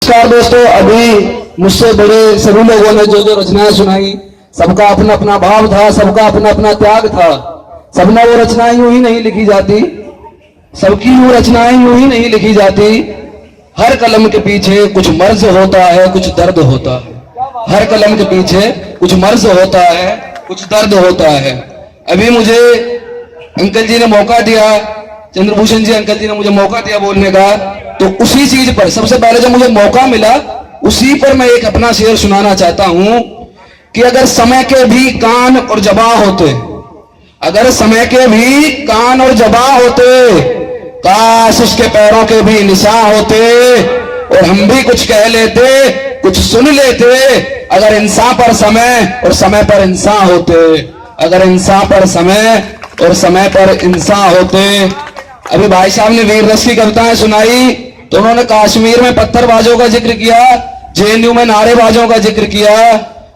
नमस्कार दोस्तों, अभी मुझसे बड़े सभी लोगों ने जो जो रचनाएं सुनाई, सबका अपना अपना भाव था, सबका अपना अपना त्याग था। सबने वो रचनाएं यूं ही नहीं लिखी जाती, सबकी वो रचनाएं यूं ही नहीं लिखी जाती। हर कलम के पीछे कुछ मर्ज होता है, कुछ दर्द होता है। हर कलम के पीछे कुछ मर्ज होता है, कुछ दर्द होता है। अभी मुझे अंकल जी ने मौका दिया, चंद्रभूषण जी अंकल जी ने मुझे मौका दिया बोलने का, तो उसी चीज पर सबसे पहले जब मुझे मौका मिला उसी पर मैं एक अपना शेर सुनाना चाहता हूं कि अगर समय के भी कान और जबा होते, अगर समय के भी कान और जबा होते, काश उसके पैरों के भी निशान होते और हम भी कुछ कह लेते, कुछ सुन लेते। अगर इंसान पर समय और समय पर इंसान होते, अगर इंसान पर समय और समय पर इंसान होते। अभी भाई साहब ने वीर रस की कविताएं सुनाई तो उन्होंने कश्मीर में पत्थरबाजों का जिक्र किया, जेएनयू में नारेबाजों का जिक्र किया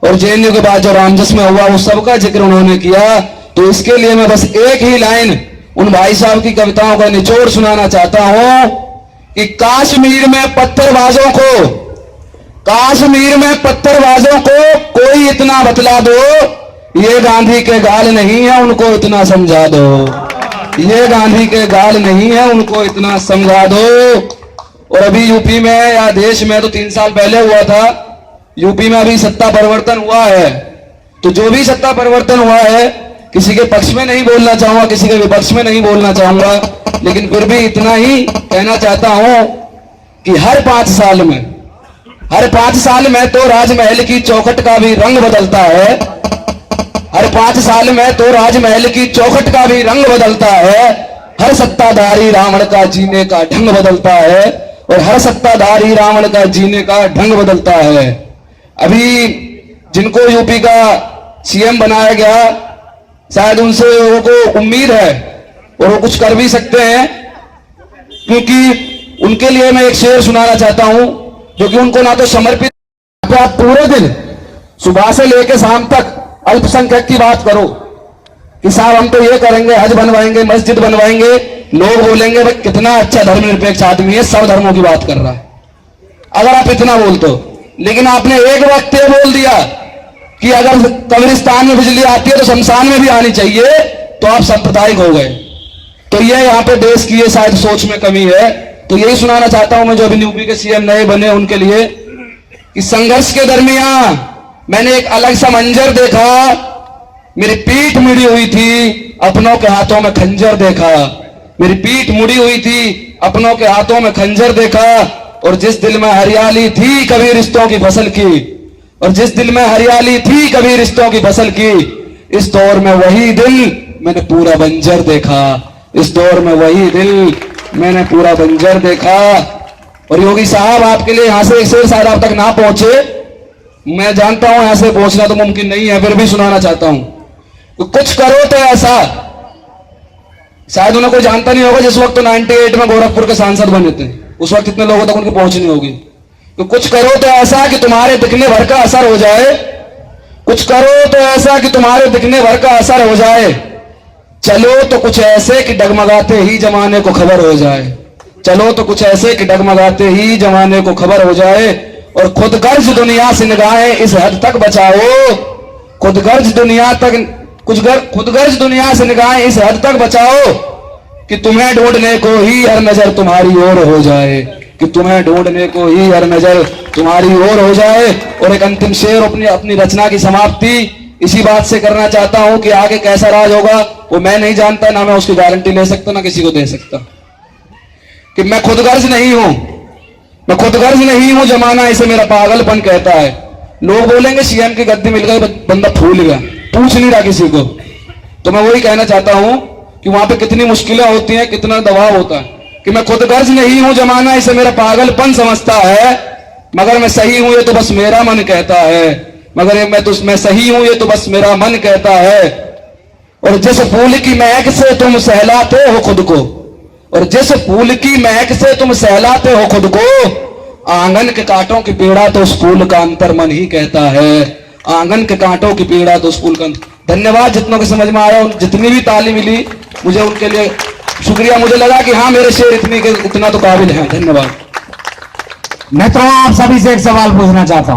और जेएनयू के बाद जो रामजस में हुआ उस सब का जिक्र उन्होंने किया। तो इसके लिए मैं बस एक ही लाइन उन भाई साहब की कविताओं का निचोड़ सुनाना चाहता हूं कि कश्मीर में पत्थरबाजों को, कश्मीर में पत्थरबाजों को कोई इतना बतला दो, ये गांधी के गाल नहीं है उनको इतना समझा दो, ये गांधी के गाल नहीं है उनको इतना समझा दो। और अभी यूपी में या देश में तो 3 साल पहले हुआ था, यूपी में अभी सत्ता परिवर्तन हुआ है। तो जो भी सत्ता परिवर्तन हुआ है, किसी के पक्ष में नहीं बोलना चाहूंगा, किसी के विपक्ष में नहीं बोलना चाहूंगा, लेकिन फिर भी इतना ही कहना चाहता हूं कि हर 5 साल में, हर 5 साल में तो राजमहल की चौखट का भी रंग बदलता है, हर 5 साल में तो राजमहल की चौखट का भी रंग बदलता है। हर सत्ताधारी रावण का जीने का ढंग बदलता है और हर सत्ताधारी रावण का जीने का ढंग बदलता है। अभी जिनको यूपी का सीएम बनाया गया, शायद उनसे लोगों को उम्मीद है और वो कुछ कर भी सकते हैं, क्योंकि उनके लिए मैं एक शेर सुनाना चाहता हूं जो कि उनको ना तो समर्पित। आप पूरे दिन सुबह से लेकर शाम तक अल्पसंख्यक की बात करो कि साहब हम तो ये करेंगे, हज बनवाएंगे, मस्जिद बनवाएंगे, लोग बोलेंगे भाई कितना अच्छा धर्मनिरपेक्ष आदमी है, सब धर्मों की बात कर रहा है। अगर आप इतना बोलते हो, लेकिन आपने एक वक्त ये बोल दिया कि अगर कब्रिस्तान में बिजली आती है तो शमशान में भी आनी चाहिए, तो आप सांप्रदायिक हो गए। तो ये यहाँ पे देश की ये शायद सोच में कमी है। तो यही सुनाना चाहता हूं मैं जो अभी यूपी के सीएम नए बने उनके लिए कि संघर्ष के दरमियान मैंने एक अलग सा मंजर देखा, मेरी पीठ मुड़ी हुई थी, अपनों के हाथों में खंजर देखा, मेरी पीठ मुड़ी हुई थी, अपनों के हाथों में खंजर देखा। और जिस दिल में हरियाली थी कभी रिश्तों की फसल की, और जिस दिल में हरियाली थी कभी रिश्तों की फसल की, इस दौर में वही दिल मैंने पूरा बंजर देखा, इस दौर में वही दिल मैंने पूरा बंजर देखा। और योगी साहब आपके लिए यहां से एक शेर शायद आप तक ना पहुंचे, मैं जानता हूं यहां से पहुंचना तो मुमकिन नहीं है, फिर भी सुनाना चाहता हूं। तो कुछ करो तो ऐसा, शायद उन्हें कोई जानता नहीं होगा, जिस वक्त तो 98 में गोरखपुर के सांसद बने थे, उस वक्त इतने लोगों तक उनकी पहुंच नहीं होगी। तो कुछ करो तो ऐसा कि तुम्हारे दिखने भर का असर हो जाए, कुछ करो तो ऐसा कि तुम्हारे दिखने भर का असर हो जाए, चलो तो कुछ ऐसे कि डगमगाते ही जमाने को खबर हो जाए, चलो तो कुछ ऐसे कि डगमगाते ही जमाने को खबर हो जाए। और खुदगर्ज दुनिया से निगाहें इस हद तक बचाओ, खुदगर्ज दुनिया तक खुदगर्ज दुनिया से निगाहें इस हद तक बचाओ कि तुम्हें ढूंढने को ही हर नजर तुम्हारी ओर हो जाए, कि तुम्हें ढूंढने को ही हर नजर तुम्हारी ओर हो जाए। और एक अंतिम शेर अपनी रचना की समाप्ति इसी बात से करना चाहता हूं कि आगे कैसा राज होगा वो मैं नहीं जानता, ना मैं उसकी गारंटी ले सकता, ना किसी को दे सकता। कि मैं खुदगर्ज नहीं हूं, मैं खुदगर्ज नहीं हूं, जमाना इसे मेरा पागलपन कहता है। लोग बोलेंगे सीएम की गद्दी मिल गई, बंदा फूल गया, पूछ नहीं रहा किसी को। तो मैं वही कहना चाहता हूं कि वहां पे कितनी मुश्किलें होती हैं, कितना दबाव होता है कि मैं खुदगर्ज नहीं हूं, जमाना इसे मेरा पागलपन समझता है, मगर मैं सही हूं ये तो बस मेरा मन कहता है, मगर मैं सही हूं ये तो बस मेरा मन कहता है। और जिस फूल की महक से तुम सहलाते हो खुद को, और जिस फूल की महक से तुम सहलाते हो खुद को, आंगन के कांटों की पीड़ा तो उस फूल का अंतर मन ही कहता है, आंगन के कांटों की पीड़ा तो उस फूल का। धन्यवाद जितनों को समझ में आया, जितनी भी ताली मिली मुझे उनके लिए शुक्रिया। मुझे लगा कि हाँ मेरे शेर इतनी के इतना तो काबिल है। धन्यवाद। मित्रों, आप सभी से एक सवाल पूछना चाहता हूं।